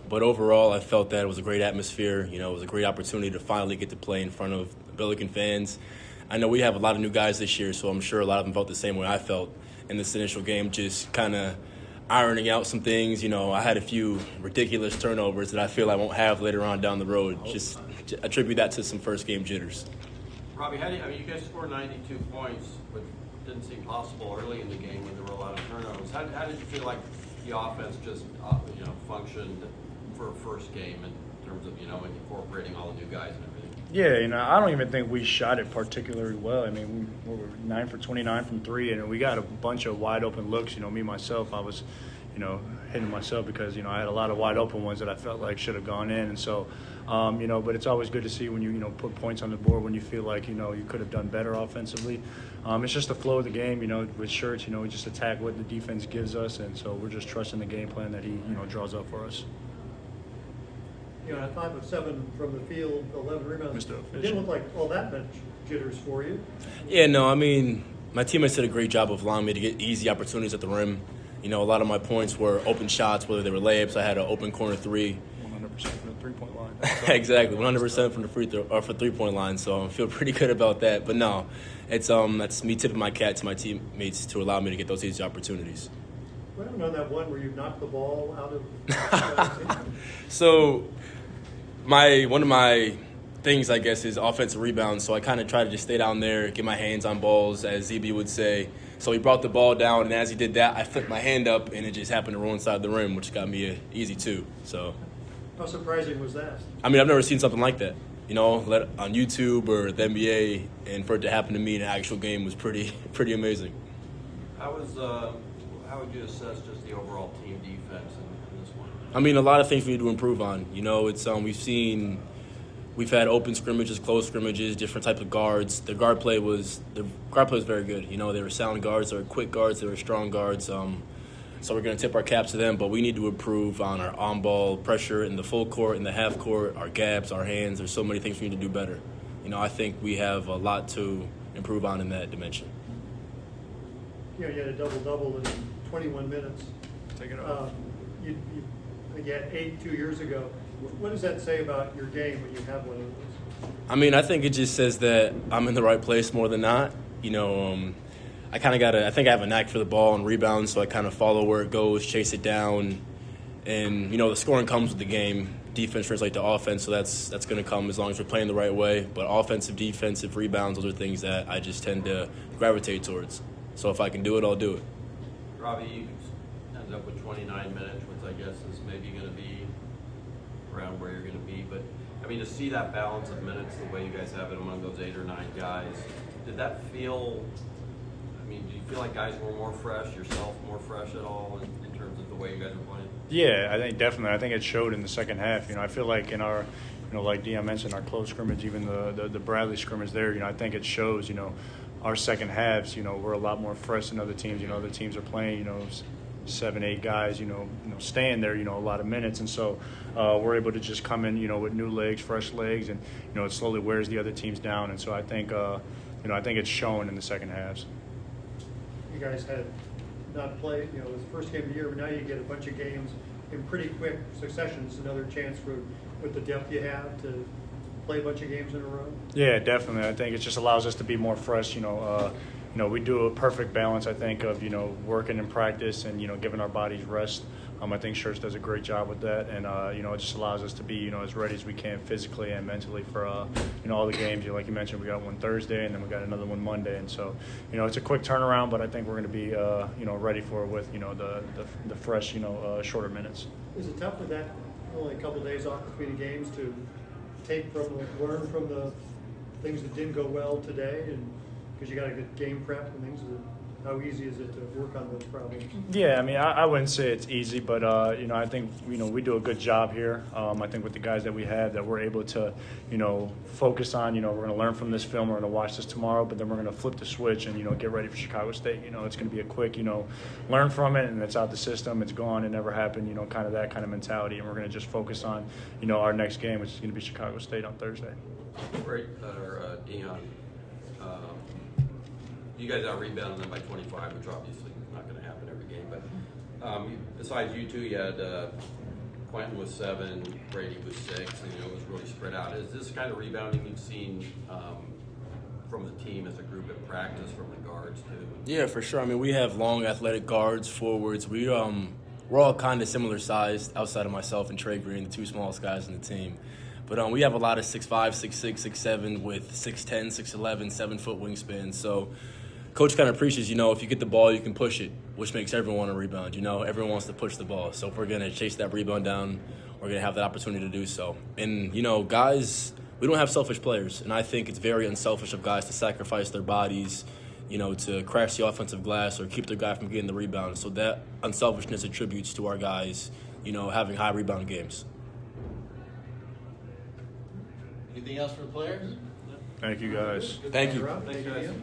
But overall, I felt that it was a great atmosphere. It was a great opportunity to finally get to play in front of Billiken fans. I know we have a lot of new guys this year, so I'm sure a lot of them felt the same way I felt in this initial game, just kind of ironing out some things. I had a few ridiculous turnovers that I feel I won't have later on down the road. Just attribute that to some first game jitters. Robbie, you guys scored 92 points, which didn't seem possible early in the game when there were a lot of turnovers. How did you feel like the offense just functioned for a first game in terms of incorporating all the new guys and everything? Yeah, I don't even think we shot it particularly well. I mean, we were 9 for 29 from 3, and we got a bunch of wide open looks. Me, myself, I was, hitting myself because, I had a lot of wide open ones that I felt like should have gone in. And so, but it's always good to see when you, put points on the board when you feel like, you could have done better offensively. It's just the flow of the game, with Shirts, we just attack what the defense gives us. And so we're just trusting the game plan that he, draws up for us. At 5 of 7 from the field, 11 rebounds. It didn't look like all that much jitters for you. Yeah, no, my teammates did a great job of allowing me to get easy opportunities at the rim. A lot of my points were open shots, whether they were layups. I had an open corner 3. 100% from the three-point line. Exactly, 100% from the free throw or for three-point line. So I feel pretty good about that. But no, it's that's me tipping my cap to my teammates to allow me to get those easy opportunities. Well, on that one where you knocked the ball out of. So one of my things, I guess, is offensive rebounds. So I kind of try to just stay down there, get my hands on balls, as ZB would say. So he brought the ball down, and as he did that, I flipped my hand up, and it just happened to roll inside the rim, which got me an easy 2. So, how surprising was that? I've never seen something like that. On YouTube or the NBA, and for it to happen to me in an actual game was pretty amazing. How would you assess just the overall team defense in this one? A lot of things we need to improve on. We've had open scrimmages, close scrimmages, different types of guards. The guard play was very good. They were sound guards, they were quick guards, they were strong guards. So we're going to tip our caps to them, but we need to improve on our on-ball pressure in the full court, in the half court, our gaps, our hands. There's so many things we need to do better. I think we have a lot to improve on in that dimension. You had a double-double in 21 minutes. Take it off. You had 8 2 years ago. What does that say about your game when you have one of those? I think it just says that I'm in the right place more than not. I think I have a knack for the ball and rebounds, so I kind of follow where it goes, chase it down. And, the scoring comes with the game. Defense translates to offense, so that's going to come as long as we're playing the right way. But offensive, defensive, rebounds, those are things that I just tend to gravitate towards. So if I can do it, I'll do it. Robbie, you ended up with 29 minutes, which I guess is maybe going to be around where you're going to be, but to see that balance of minutes the way you guys have it among those 8 or 9 guys, did that feel? Do you feel like guys were more fresh, yourself more fresh at all in terms of the way you guys were playing? Yeah, I think definitely. I think it showed in the second half. I feel like in our, like Dion mentioned, our close scrimmage, even the Bradley scrimmage there. I think it shows. Our second halves. We're a lot more fresh than other teams. Other teams are playing. 7, 8 guys, staying there, a lot of minutes. And so we're able to just come in, with new legs, fresh legs, and, it slowly wears the other teams down. And so I think, I think it's shown in the second halves. You guys had not played, it was the first game of the year, but now you get a bunch of games in pretty quick succession. It's another chance with the depth you have to play a bunch of games in a row. Yeah, definitely. I think it just allows us to be more fresh, we do a perfect balance, I think, of, working in practice and, giving our bodies rest. I think Shirts does a great job with that. And, it just allows us to be, as ready as we can physically and mentally for, all the games. Like you mentioned, we got one Thursday and then we got another one Monday. And so, it's a quick turnaround, but I think we're going to be, ready for it with, the fresh, shorter minutes. Is it tough with that only a couple of days off between games to learn from the things that didn't go well today, and because you got a good game prep and things? How easy is it to work on those problems? Yeah, I wouldn't say it's easy, but I think we do a good job here. I think with the guys that we have, that we're able to focus on. We're going to learn from this film. We're going to watch this tomorrow, but then we're going to flip the switch and get ready for Chicago State. It's going to be a quick learn from it, and it's out the system. It's gone. It never happened. Kind of that kind of mentality, and we're going to just focus on our next game, which is going to be Chicago State on Thursday. Great, Dion. You guys out-rebounded them by 25, which obviously is not going to happen every game. But besides you two, you had Quentin was 7, Brady was 6, and it was really spread out. Is this kind of rebounding you've seen from the team as a group at practice from the guards too? Yeah, for sure. I mean, we have long, athletic guards, forwards. We're all kind of similar sized, outside of myself and Trey Green, the 2 smallest guys on the team. But we have a lot of 6'5", 6'6", 6'7", with 6'10", 6'11", 7-foot wingspan. So Coach kind of preaches, if you get the ball, you can push it, which makes everyone want to rebound. Everyone wants to push the ball. So if we're going to chase that rebound down, we're going to have that opportunity to do so. And, guys, we don't have selfish players. And I think it's very unselfish of guys to sacrifice their bodies, to crash the offensive glass or keep their guy from getting the rebound. So that unselfishness attributes to our guys, having high rebound games. Anything else for the players? Thank you, guys. Thank you. Rob, thank you, Dion.